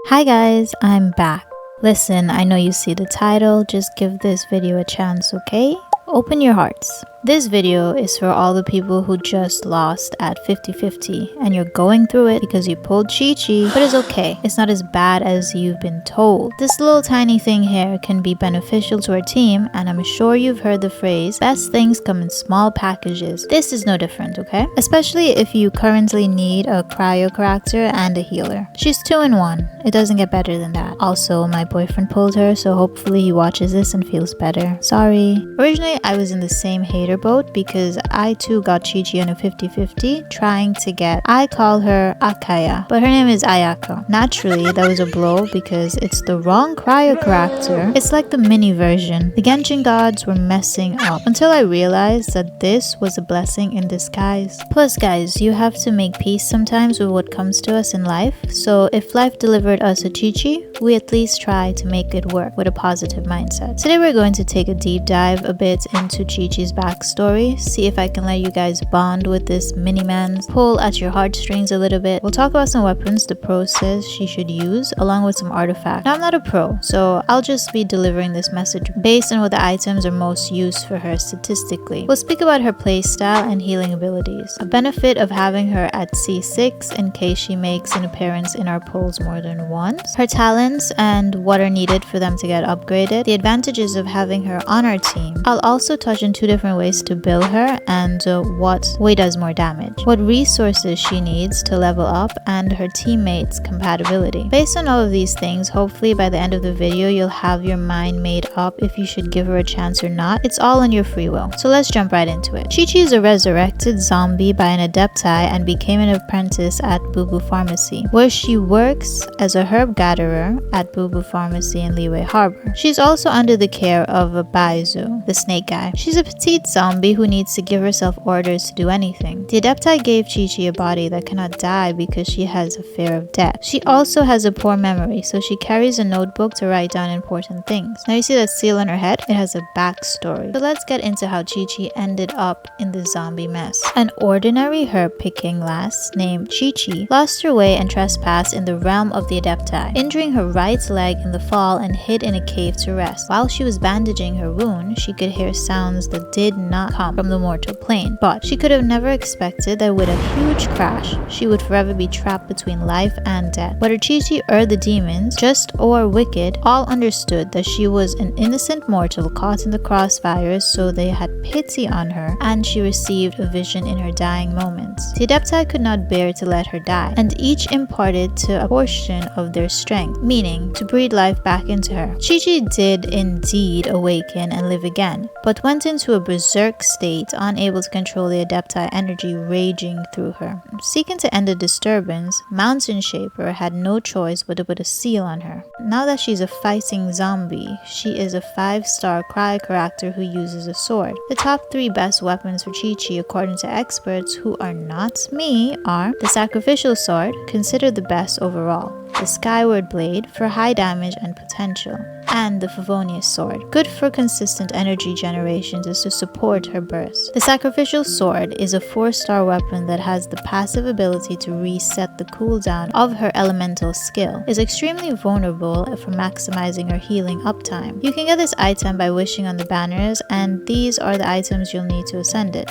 Hi guys, I'm back. Listen, I know you see the title, just give this video a chance, okay? Open your hearts. This video is for all the people who just lost at 50-50 and you're going through it because you pulled Qiqi, but it's okay. It's not as bad as you've been told. This little tiny thing here can be beneficial to our team, and I'm sure you've heard the phrase, best things come in small packages. This is no different, okay? Especially if you currently need a cryo character and a healer. She's 2 in 1. It doesn't get better than that. Also, my boyfriend pulled her, so hopefully he watches this and feels better. Sorry. Originally, I was in the same hater boat because I too got Qiqi on a 50-50 trying to get, I call her Akaya, but her name is Ayako. Naturally, that was a blow because it's the wrong cryo character. It's like the mini version. The Genshin gods were messing up until I realized that this was a blessing in disguise. Plus guys, you have to make peace sometimes with what comes to us in life, so if life delivered us a Qiqi, we at least try to make it work with a positive mindset. Today we're going to take a deep dive a bit into Qiqi's backstory, see if I can let you guys bond with this mini-man, pull at your heartstrings a little bit. We'll talk about some weapons the pro says she should use, along with some artifacts. Now I'm not a pro, so I'll just be delivering this message based on what the items are most used for her statistically. We'll speak about her playstyle and healing abilities, a benefit of having her at C6 in case she makes an appearance in our polls more than once, her talents and what are needed for them to get upgraded, the advantages of having her on our team. I'll also touch on 2 different ways to build her and what way does more damage, what resources she needs to level up, and her teammates' compatibility. Based on all of these things, hopefully by the end of the video you'll have your mind made up if you should give her a chance or not. It's all on your free will. So let's jump right into it. Qiqi is a resurrected zombie by an adepti and became an apprentice at Boo Boo Pharmacy, where she works as a herb gatherer at Boo Boo Pharmacy in Liyue Harbor. She's also under the care of a Baizu, the snake guy. She's a petite zombie who needs to give herself orders to do anything. The adepti gave Qiqi a body that cannot die because she has a fear of death. She also has a poor memory, so she carries a notebook to write down important things. Now you see that seal on her head? It has a backstory. So let's get into how Qiqi ended up in the zombie mess. An ordinary herb picking lass named Qiqi lost her way and trespassed in the realm of the adepti, injuring her right leg in the fall and hid in a cave to rest. While she was bandaging her wound, she could hear sounds that did not come from the mortal plane, but she could have never expected that with a huge crash, she would forever be trapped between life and death. Whether Qiqi or the demons, just or wicked, all understood that she was an innocent mortal caught in the crossfires, so they had pity on her, and she received a vision in her dying moments. The adepti could not bear to let her die, and each imparted to a portion of their strength, meaning to breathe life back into her. Qiqi did indeed awaken and live again, but went into a berserk state, unable to control the adepti energy raging through her. Seeking to end the disturbance, Mountain Shaper had no choice but to put a seal on her. Now that she's a fighting zombie, she is a 5-star cryo character who uses a sword. The top 3 best weapons for Qiqi, according to experts who are not me, are the Sacrificial Sword, considered the best overall, the Skyward Blade for high damage and potential, and the Favonius Sword, good for consistent energy generation just to support her burst. The Sacrificial Sword is a 4-star weapon that has the passive ability to reset the cooldown of her elemental skill. Is extremely vulnerable for maximizing her healing uptime. You can get this item by wishing on the banners, and these are the items you'll need to ascend it.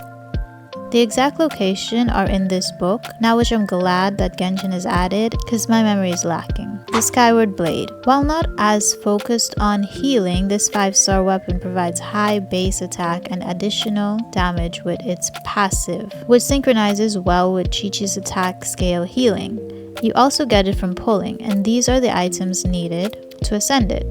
The exact location are in this book, now which I'm glad that Genshin has added because my memory is lacking. The Skyward Blade. While not as focused on healing, this 5-star weapon provides high base attack and additional damage with its passive, which synchronizes well with Qiqi's attack scale healing. You also get it from pulling, and these are the items needed to ascend it.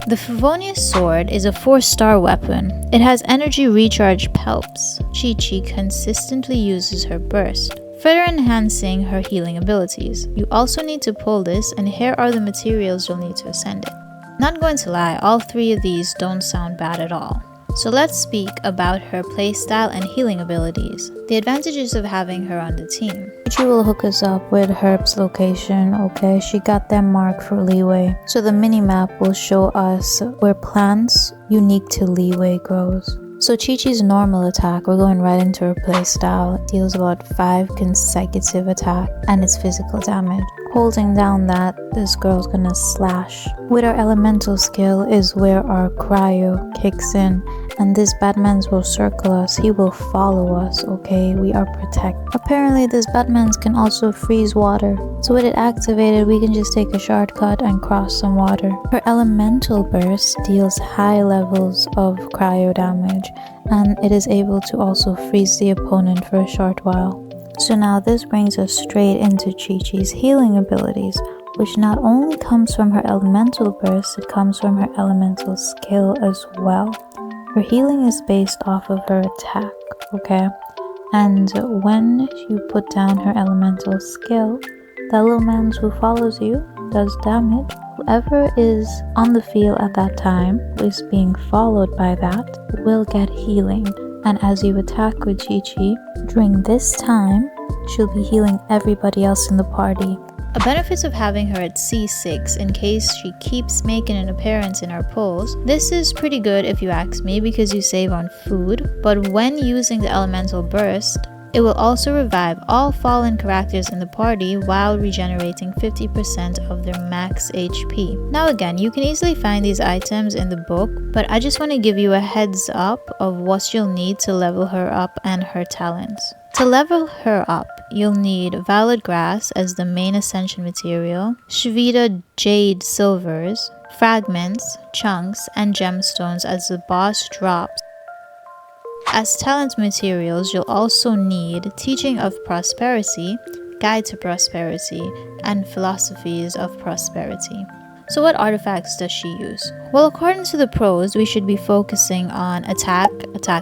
The Favonius Sword is a 4-star weapon. It has energy recharge pelts. Qiqi consistently uses her burst, further enhancing her healing abilities. You also need to pull this, and here are the materials you'll need to ascend it. Not going to lie, all 3 of these don't sound bad at all. So let's speak about her playstyle and healing abilities, the advantages of having her on the team. She will hook us up with Herb's location, okay? She got that mark for Liyue. So the mini-map will show us where plants unique to Liyue grows. So Qiqi's normal attack, we're going right into her playstyle, deals about 5 consecutive attacks and its physical damage. Holding down that, this girl's gonna slash. With our elemental skill is where our cryo kicks in, and this Batman's will circle us. He will follow us, okay? We are protected. Apparently this Batman's can also freeze water, so with it activated we can just take a shortcut and cross some water. Her elemental burst deals high levels of cryo damage, and it is able to also freeze the opponent for a short while. So now this brings us straight into Qiqi's healing abilities, which not only comes from her elemental burst, it comes from her elemental skill as well. Her healing is based off of her attack, okay? And when you put down her elemental skill, the little man who follows you does damage. Whoever is on the field at that time, who is being followed by that, will get healing. And as you attack with Qiqi, during this time, she'll be healing everybody else in the party. A benefit of having her at C6 in case she keeps making an appearance in our polls. This is pretty good if you ask me because you save on food, but when using the elemental burst, it will also revive all fallen characters in the party while regenerating 50% of their max HP. Now again, you can easily find these items in the book, but I just want to give you a heads up of what you'll need to level her up and her talents. To level her up, you'll need Violet Grass as the main ascension material, Shvita Jade Silvers, Fragments, Chunks, and Gemstones as the boss drops. As talent materials, you'll also need Teaching of Prosperity, Guide to Prosperity, and Philosophies of Prosperity. So what artifacts does she use? Well, according to the pros, we should be focusing on attack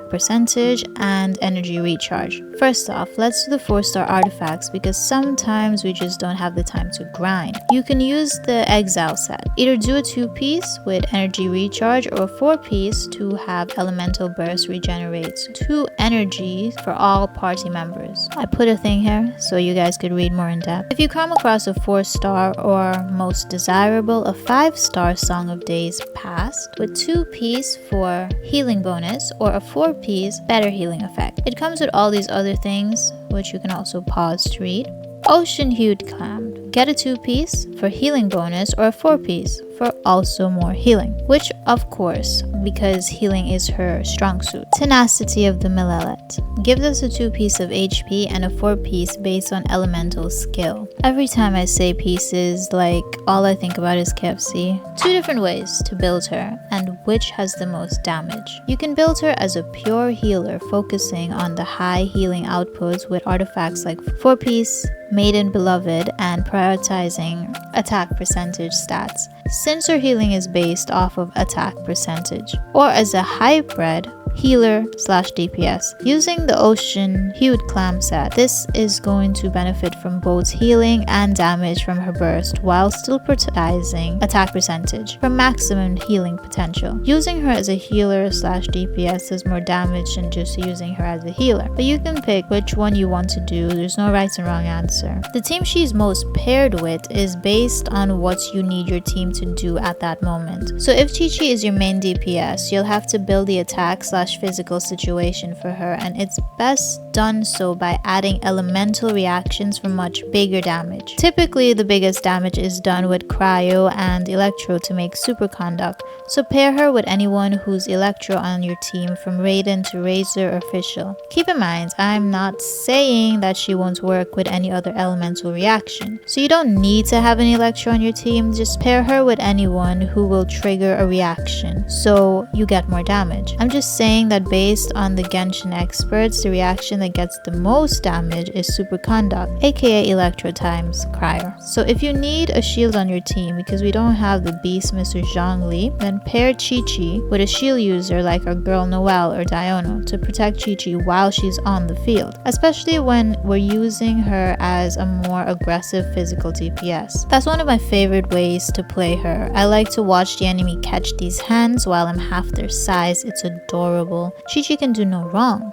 percentage, and energy recharge. First off, let's do the 4-star artifacts because sometimes we just don't have the time to grind. You can use the Exile set. Either do a 2-piece with energy recharge or a 4-piece to have elemental burst regenerates 2 energy for all party members. I put a thing here so you guys could read more in depth. If you come across a 4-star or most desirable, a 5-star Song of Days Past with 2-piece for healing bonus or a 4-piece better healing effect. It comes with all these other things which you can also pause to read. Ocean Hued Clam. Get a 2-piece for healing bonus or a 4-piece for also more healing, which of course because healing is her strong suit. Tenacity of the Millelet gives us a 2-piece of HP and a 4-piece based on elemental skill. Every time I say pieces, like all I think about is KFC. 2 different ways to build her and which has the most damage. You can build her as a pure healer focusing on the high healing outputs with artifacts like 4-piece, Maiden Beloved, and prioritizing attack percentage stats, since her healing is based off of attack percentage, or as a hybrid healer/DPS using the Ocean Hued Clam set. This is going to benefit from both healing and damage from her burst while still prioritizing attack percentage for maximum healing potential. Using her as a healer/DPS does more damage than just using her as a healer, but you can pick which one you want to do. There's no right and wrong answer. The team she's most paired with is based on what you need your team to do at that moment. So if Qiqi is your main DPS, you'll have to build the attack/physical situation for her, and it's best done so by adding elemental reactions for much bigger damage. Typically, the biggest damage is done with cryo and electro to make superconduct, so pair her with anyone who's electro on your team from Raiden to Razor or Fischl. Keep in mind, I'm not saying that she won't work with any other elemental reaction, so you don't need to have an electro on your team. Just pair her with anyone who will trigger a reaction so you get more damage. I'm just saying that based on the Genshin experts, the reaction that gets the most damage is superconduct, aka electro times cryo. So if you need a shield on your team because we don't have the beast Mr. Zhongli, then pair Qiqi with a shield user like our girl Noelle or Diono to protect Qiqi while she's on the field, especially when we're using her as a more aggressive physical DPS. That's one of my favorite ways to play her. I like to watch the enemy catch these hands while I'm half their size. It's adorable. Qiqi can do no wrong.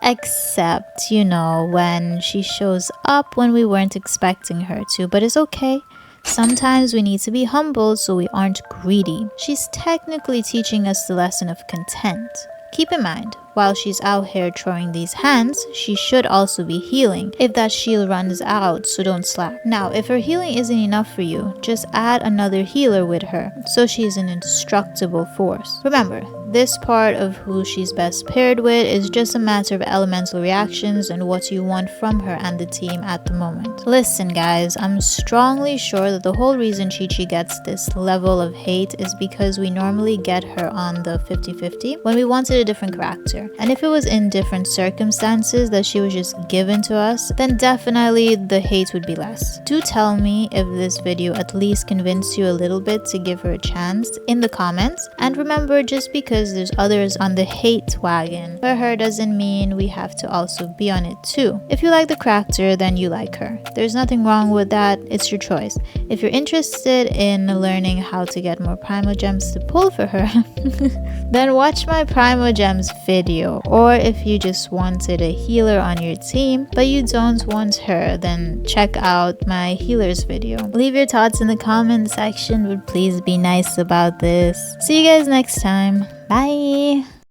Except, you know, when she shows up when we weren't expecting her to, but it's okay. Sometimes we need to be humble so we aren't greedy. She's technically teaching us the lesson of content. Keep in mind, while she's out here throwing these hands, she should also be healing if that shield runs out, so don't slack. Now, if her healing isn't enough for you, just add another healer with her, so she's an indestructible force. Remember, this part of who she's best paired with is just a matter of elemental reactions and what you want from her and the team at the moment. Listen guys, I'm strongly sure that the whole reason Qiqi gets this level of hate is because we normally get her on the 50-50 when we wanted a different character. And if it was in different circumstances that she was just given to us, then definitely the hate would be less. Do tell me if this video at least convinced you a little bit to give her a chance in the comments. And remember, just because there's others on the hate wagon for her doesn't mean we have to also be on it too. If you like the character, then you like her. There's nothing wrong with that, it's your choice. If you're interested in learning how to get more Primo Gems to pull for her, then watch my Primo Gems video. Or if you just wanted a healer on your team but you don't want her, then check out my healers video. Leave your thoughts in the comment section, but please be nice about this. See you guys next time. Bye!